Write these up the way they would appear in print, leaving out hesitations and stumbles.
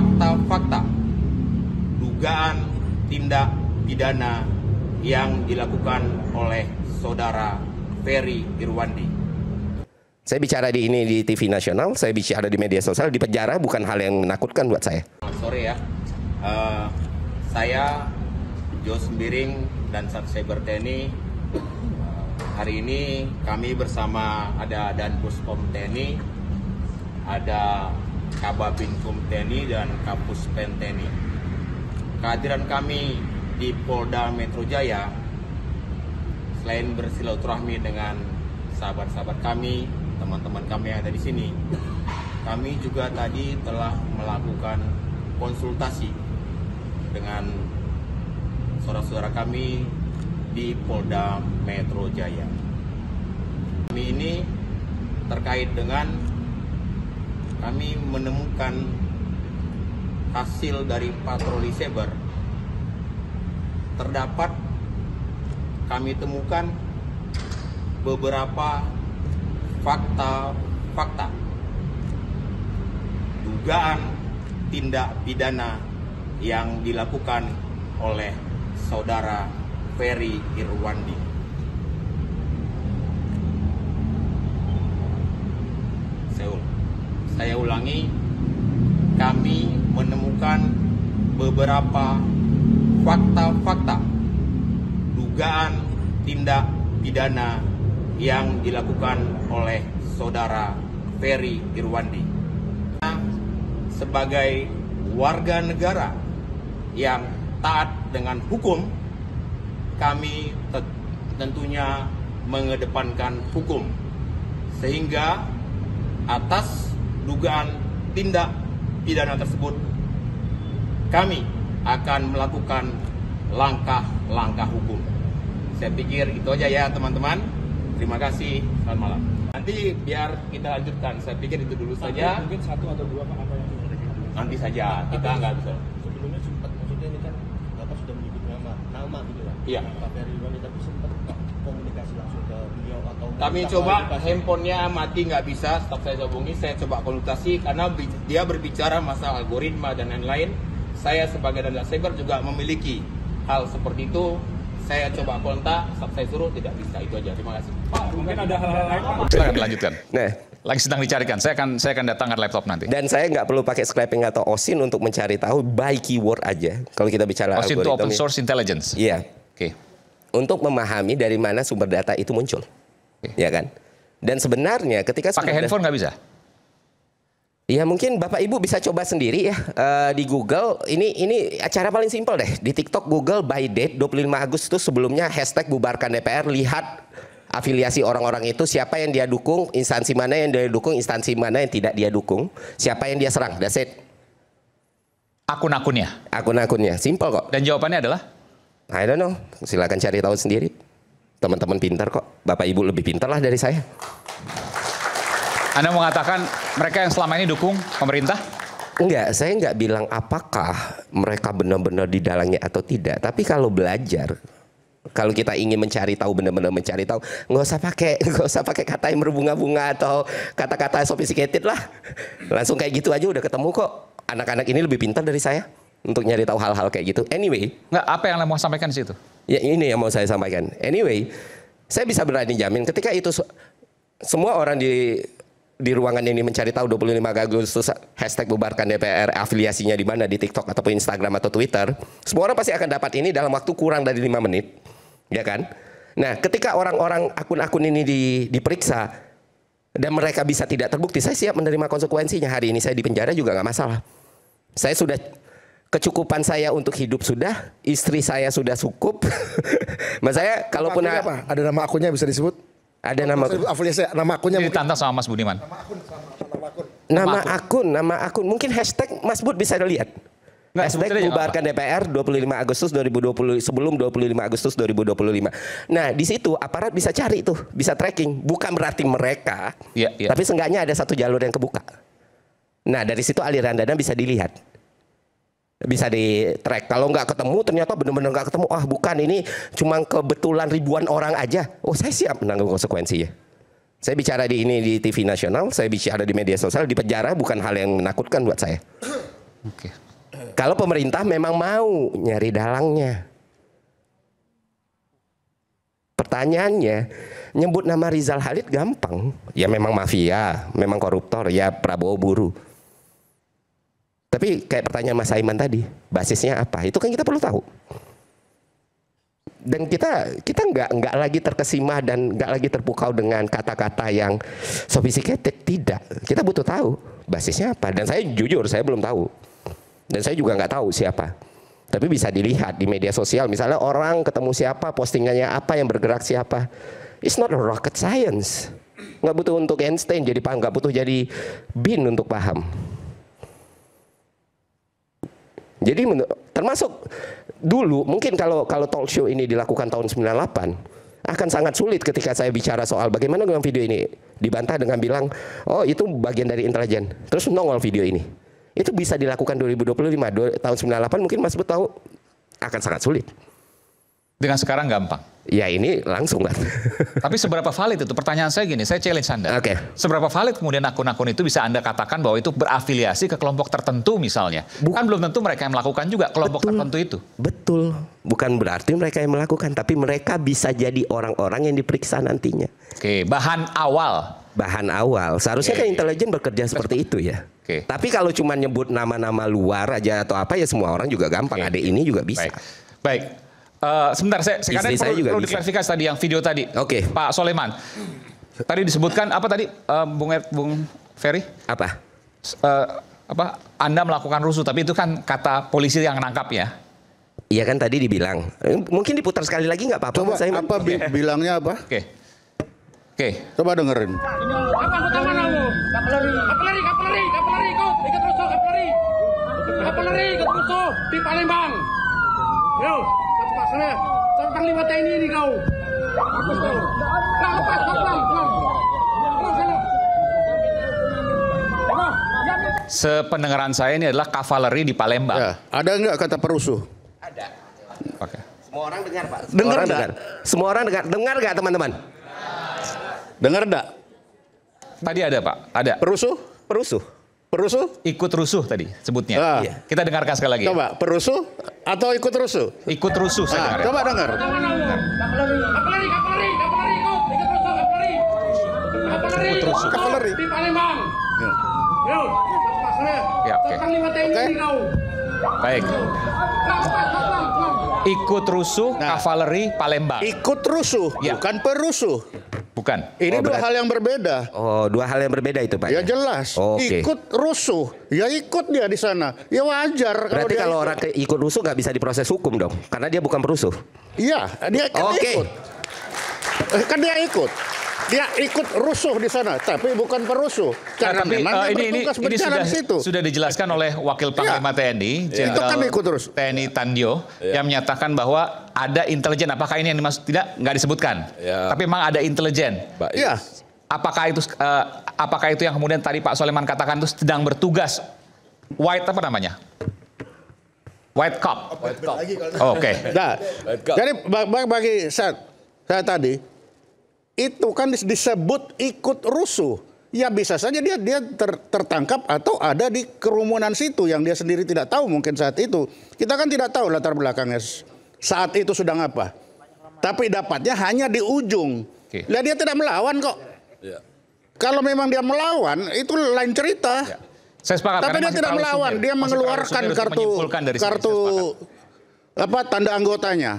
fakta-fakta dugaan tindak pidana yang dilakukan oleh saudara Ferry Irwandi. Saya bicara di TV nasional, saya bicara di media sosial, di penjara bukan hal yang menakutkan buat saya. Sore ya, saya Jos Sembiring dan Sat Cyber TNI. Hari ini kami bersama ada Danpuspom TNI, ada Kababinkum TNI dan Kapuspen TNI. Kehadiran kami di Polda Metro Jaya selain bersilaturahmi dengan sahabat-sahabat kami, teman-teman kami yang ada di sini, kami juga tadi telah melakukan konsultasi dengan saudara-saudara kami di Polda Metro Jaya. Kami ini terkait dengan kami menemukan hasil dari patroli cyber, terdapat kami temukan beberapa fakta-fakta dugaan tindak pidana yang dilakukan oleh saudara Ferry Irwandi. Saya ulangi, kami menemukan beberapa fakta-fakta dugaan tindak pidana yang dilakukan oleh saudara Ferry Irwandi. Sebagai warga negara yang taat dengan hukum, kami tentunya mengedepankan hukum, sehingga atas dugaan tindak pidana tersebut kami akan melakukan langkah-langkah hukum. Saya pikir itu aja ya teman-teman. Terima kasih, selamat malam. Nanti biar kita lanjutkan, saya pikir itu dulu saja. Mungkin satu atau dua Pak, apa yang sudah dikirim? Nanti saja, kita nggak bisa. Sebelumnya sempat, maksudnya ini kan Bapak sudah menyebut nama gitu lah. Iya. Pak Ferry Irwandi, tapi sempat komunikasi langsung ke beliau atau Kami coba handphonenya mati nggak bisa, tetap saya hubungi, saya coba konsultasi karena dia berbicara masalah algoritma dan lain-lain. Saya sebagai Dandak Cyber juga memiliki hal seperti itu. Saya coba kontak, saya suruh tidak bisa. Itu aja. Terima kasih. Pak, mungkin ada hal-hal lain Pak. Silakan lanjutkan. Nah, Lagi sedang dicarikan. Saya akan datangkan laptop nanti. dan saya nggak perlu pakai scraping atau OSIN untuk mencari tahu by keyword aja. Kalau kita bicara OSIN itu algoritma. open source intelligence. Iya. Oke. Untuk memahami dari mana sumber data itu muncul. Ya kan? Dan sebenarnya ketika Pakai handphone nggak bisa? ya mungkin Bapak Ibu bisa coba sendiri ya di Google. Ini acara paling simpel deh. Di TikTok Google by date 25 Agustus, sebelumnya hashtag bubarkan DPR, lihat afiliasi orang-orang itu, siapa yang dia dukung, instansi mana yang dia dukung, instansi mana yang tidak dia dukung, siapa yang dia serang. That's it. Akun-akunnya. Akun-akunnya simple kok. Dan jawabannya adalah? I don't know. Silakan cari tahu sendiri. Teman-teman pintar kok. Bapak Ibu lebih pintar lah dari saya. Anda mengatakan mereka yang selama ini dukung pemerintah? Enggak, saya enggak bilang apakah mereka benar-benar di dalamnya atau tidak. Tapi kalau belajar, kalau kita ingin mencari tahu, benar-benar mencari tahu, nggak usah pakai kata yang berbunga-bunga atau kata-kata sophisticated lah. Langsung kayak gitu aja udah ketemu kok. Anak-anak ini lebih pintar dari saya untuk nyari tahu hal-hal kayak gitu. Anyway, Nggak, apa yang Anda mau sampaikan di situ? ya ini yang mau saya sampaikan. Anyway, saya bisa berani jamin ketika itu semua orang di ruangan ini mencari tahu 25 Agustus hashtag bubarkan DPR, afiliasinya di mana, di TikTok ataupun Instagram atau Twitter, semua orang pasti akan dapat ini dalam waktu kurang dari 5 menit, ya kan? Nah, ketika orang-orang akun-akun ini diperiksa dan mereka bisa tidak terbukti, saya siap menerima konsekuensinya. Hari ini saya di penjara juga nggak masalah. Saya sudah kecukupan saya untuk hidup sudah, istri saya sudah cukup. Mas saya kalaupun apa? Ada nama akunnya bisa disebut? Ada nama afiliasi, nama akunnya Jadi mungkin. ditantang sama Mas Budiman. nama akun mungkin hashtag Mas Bud bisa lihat. Nggak, Hashtag sebetulnya bubarkan DPR 25 Agustus 2020 sebelum 25 Agustus 2025. Nah, di situ aparat bisa cari tuh, bisa tracking. Bukan berarti mereka, Iya, iya. tapi seenggaknya ada satu jalur yang kebuka. Nah, dari situ aliran dana bisa dilihat. Bisa di-track. Kalau nggak ketemu, ternyata benar-benar nggak ketemu. Ah, bukan, ini cuma kebetulan ribuan orang aja. Oh, saya siap menanggung konsekuensinya. Saya bicara di TV nasional, saya bicara di media sosial, di penjara bukan hal yang menakutkan buat saya. Oke. Kalau pemerintah memang mau nyari dalangnya. Pertanyaannya, nyebut nama Rizal Khalid gampang. Ya memang mafia, memang koruptor, ya Prabowo buru. Tapi kayak pertanyaan Mas Aiman tadi, basisnya apa? Itu kan kita perlu tahu. Dan kita nggak lagi terkesima dan nggak lagi terpukau dengan kata-kata yang sophisticated. Tidak, kita butuh tahu basisnya apa. Dan saya jujur, saya belum tahu. Dan saya juga nggak tahu siapa. Tapi bisa dilihat di media sosial, misalnya orang ketemu siapa, postingannya apa, yang bergerak siapa. It's not a rocket science. Nggak butuh untuk Einstein jadi paham, nggak butuh jadi bin untuk paham. Jadi termasuk dulu mungkin kalau talk show ini dilakukan tahun 98 akan sangat sulit ketika saya bicara soal bagaimana dengan video ini, dibantah dengan bilang oh itu bagian dari intelijen, terus nongol video ini. Itu bisa dilakukan 2025, tahun 98 mungkin Mas Bud tahu akan sangat sulit. Dengan sekarang gampang. Ya ini langsung kan. Tapi seberapa valid itu? Pertanyaan saya gini, saya challenge Anda. Oke. Seberapa valid kemudian akun-akun itu bisa Anda katakan bahwa itu berafiliasi ke kelompok tertentu misalnya? Kan belum tentu mereka yang melakukan juga kelompok tertentu itu. Betul. Bukan berarti mereka yang melakukan, tapi mereka bisa jadi orang-orang yang diperiksa nantinya. Oke, bahan awal. Bahan awal. Seharusnya kan intelijen bekerja seperti itu ya. Oke. Tapi kalau cuma nyebut nama-nama luar aja atau apa ya semua orang juga gampang. Ada ini juga bisa. Baik. Sebentar, saya perlu diklarifikasi tadi yang video tadi. Oke. Pak Soleman. Tadi disebutkan apa tadi, Bung Ferry? Apa? Anda melakukan rusuh, tapi itu kan kata polisi yang nangkap ya. Iya kan tadi dibilang. Mungkin diputar sekali lagi nggak apa-apa. Coba apa bilangnya apa? Oke. Coba dengerin. Apa utama kamu? Kapeleri, ikut rusuh, kapeleri, ikut rusuh di Palembang. Yo, cepat sana, tentang 5 TNI ini kau. Sependengaran saya ini adalah kavaleri di Palembang. Ya, ada nggak kata perusuh? Ada. Oke. Semua orang dengar Pak. Dengar orang nggak? dengar. Semua orang dengar. Dengar nggak teman-teman? Dengar nggak? Tadi ada Pak, ada. Perusuh? Perusuh. Perusuh? Ikut rusuh tadi sebutnya. Ah. Iya. Kita dengarkan sekali lagi. Coba perusuh atau ikut rusuh? Ikut rusuh saya dengar. Coba dengar. Kapeleri, ikut rusuh, Kapeleri. di Palembang. Yo, cepat sana, Ya, oke. tentang 5 TNI ini kau. Baik. Ikut rusuh kavaleri Palembang. Ikut rusuh, Ya. bukan perusuh. Bukan. Ini dua berarti- hal yang berbeda. Oh, dua hal yang berbeda itu Pak. Ya jelas. Oke. Ikut rusuh, ya ikut dia di sana. Ya wajar. Berarti dia kalau ikut. orang ikut rusuh nggak bisa diproses hukum dong, karena dia bukan perusuh. Iya, dia kan Oke. ikut. Kan dia ikut. Dia ikut rusuh di sana, tapi bukan perusuh. Karena Tapi memang dia ini bertugas berjalan di situ. sudah dijelaskan oleh Wakil Panglima TNI, Itu Jenderal kan ikut terus. TNI Tandio, yang menyatakan bahwa ada intelijen. Apakah ini yang dimaksud? Tidak, nggak disebutkan. Tapi memang ada intelijen. Iya. Apakah itu yang kemudian tadi Pak Soleman katakan itu sedang bertugas white apa namanya? White cop. Oke. Nah, jadi bagi saya tadi itu kan disebut ikut rusuh. Ya bisa saja dia tertangkap atau ada di kerumunan situ yang dia sendiri tidak tahu mungkin saat itu. Kita kan tidak tahu latar belakangnya saat itu sedang apa. Tapi dapatnya hanya di ujung. Lah dia tidak melawan kok. Kalau memang dia melawan itu lain cerita. Saya sepakat. Tapi karena dia masih tidak terlalu melawan, sumir. dia Masih mengeluarkan terlalu sumir untuk menyimpulkan dari sini, saya sepakat. tanda anggotanya.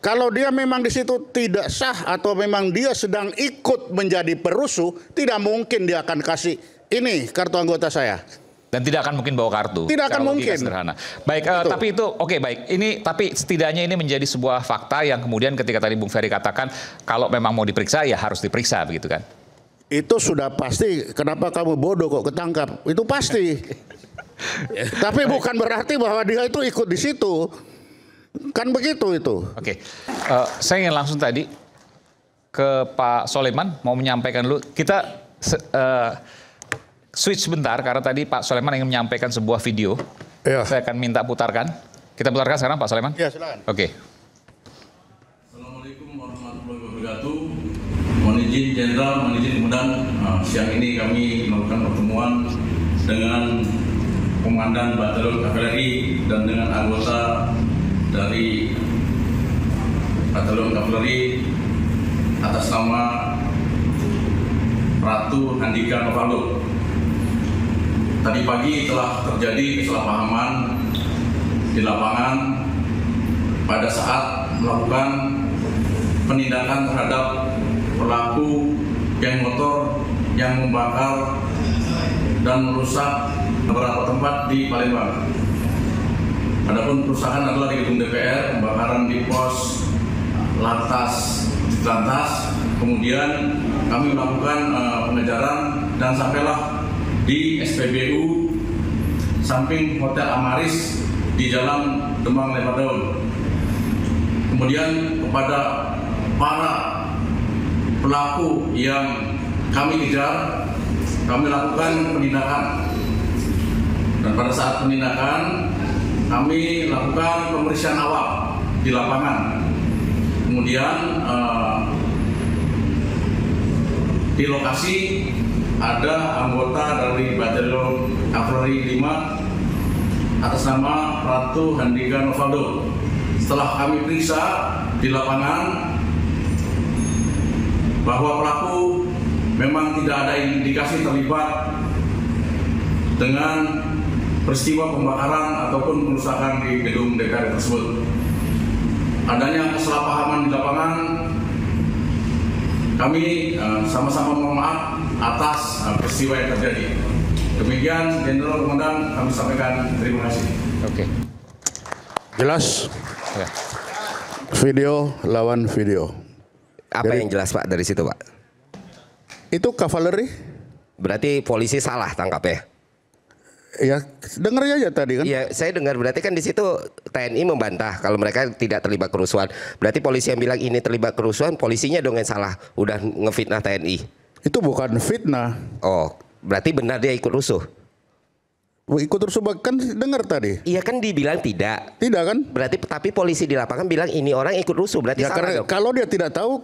Kalau dia memang di situ tidak sah atau memang dia sedang ikut menjadi perusuh, tidak mungkin dia akan kasih ini kartu anggota saya. Dan tidak akan mungkin bawa kartu. Tidak akan Secara logika mungkin. Sederhana. Baik, tapi itu oke baik. Tapi setidaknya ini menjadi sebuah fakta yang kemudian ketika tadi Bung Ferry katakan kalau memang mau diperiksa ya harus diperiksa begitu kan? Itu sudah pasti. Kenapa kamu bodoh kok ketangkap? Itu pasti. Tapi bukan berarti bahwa dia itu ikut di situ. Kan begitu itu. Oke. Saya ingin langsung tadi ke Pak Soleman mau menyampaikan dulu. Kita switch sebentar karena tadi Pak Soleman ingin menyampaikan sebuah video. Iya. Saya akan minta putarkan. Kita putarkan sekarang Pak Soleman. Ya silakan. Oke. Assalamualaikum warahmatullahi wabarakatuh. Mohon izin Jenderal, mohon izin kemudian siang ini kami melakukan pertemuan dengan Komandan Batalion Kavaleri dan dengan anggota dari Batalion Kavaleri atas nama Ratu Handika Novaldo. Tadi pagi telah terjadi kesalahpahaman di lapangan pada saat melakukan penindakan terhadap pelaku geng motor yang membakar dan merusak beberapa tempat di Palembang. Adapun kerusakan adalah di gedung DPR, pembakaran di pos lantas, kemudian kami melakukan pengejaran dan sampailah di SPBU samping Hotel Amaris di Jalan Demang Lembah Daun. Kemudian kepada para pelaku yang kami kejar, kami lakukan penindakan. Dan pada saat penindakan, kami lakukan pemeriksaan awal di lapangan. Kemudian di lokasi ada anggota dari Batalion Kavaleri 5 atas nama Ratu Handika Novaldo. Setelah kami periksa di lapangan bahwa pelaku memang tidak ada indikasi terlibat dengan peristiwa pembakaran ataupun perusakan di gedung DPR tersebut. Adanya kesalahpahaman di lapangan, kami sama-sama mohon maaf atas peristiwa yang terjadi. Demikian Jenderal Komandan, kami sampaikan terima kasih. Oke. Jelas? Ya. Video lawan video. Apa Jadi- yang jelas Pak dari situ Pak? Itu kavaleri? Berarti polisi salah tangkapnya. Ya, dengar aja tadi kan. Iya, saya dengar berarti kan di situ TNI membantah kalau mereka tidak terlibat kerusuhan. Berarti polisi yang bilang ini terlibat kerusuhan, polisinya dong yang salah, udah ngefitnah TNI. Itu bukan fitnah. Oh, berarti benar dia ikut rusuh. Ikut rusuh kan dengar tadi. Iya kan dibilang tidak. Tidak kan? Berarti tapi polisi di lapangan bilang ini orang ikut rusuh, berarti Ya salah karena dong. kalau dia tidak tahu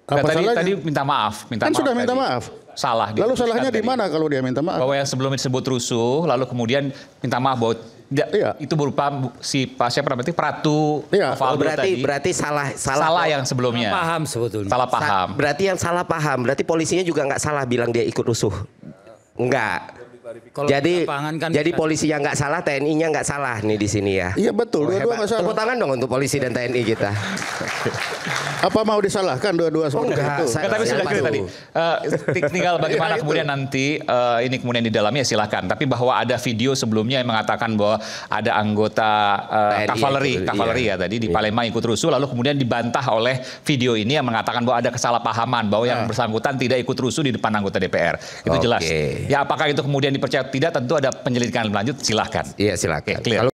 apa Tadi salahnya? minta maaf, Kan sudah minta tadi. maaf. Salah. Lalu diputuskan salahnya di tadi. mana kalau dia minta maaf? Bahwa yang sebelum disebut rusuh, lalu kemudian minta maaf bahwa Iya. itu berupa si siapa namanya Pratu Iya. Oh, Novaldo tadi. berarti salah salah yang sebelumnya. Paham sebetulnya. Salah paham. Berarti yang salah paham, berarti polisinya juga nggak salah bilang dia ikut rusuh. Enggak. Kalau Jadi lapangan kan jadi bukan- polisinya nggak salah, TNI-nya nggak salah nih di sini ya. Iya betul, dua-dua nggak salah. Tepuk tangan dong untuk polisi dan TNI kita. Apa mau disalahkan dua-dua seperti enggak, itu? saya- Tapi sudah Siapa clear tuh? tadi. Tinggal bagaimana Iya, itu. kemudian nanti ini kemudian didalami ya silakan. Tapi bahwa ada video sebelumnya yang mengatakan bahwa ada anggota TNI kavaleri iya. ya tadi di Palembang ikut rusuh, lalu kemudian dibantah oleh video ini yang mengatakan bahwa ada kesalahpahaman bahwa yang bersangkutan tidak ikut rusuh di depan anggota DPR. Itu Oke. jelas. Ya apakah itu kemudian dipercaya tidak? Tentu ada penyelidikan lebih lanjut. Silahkan. Iya silakan. Oke, clear.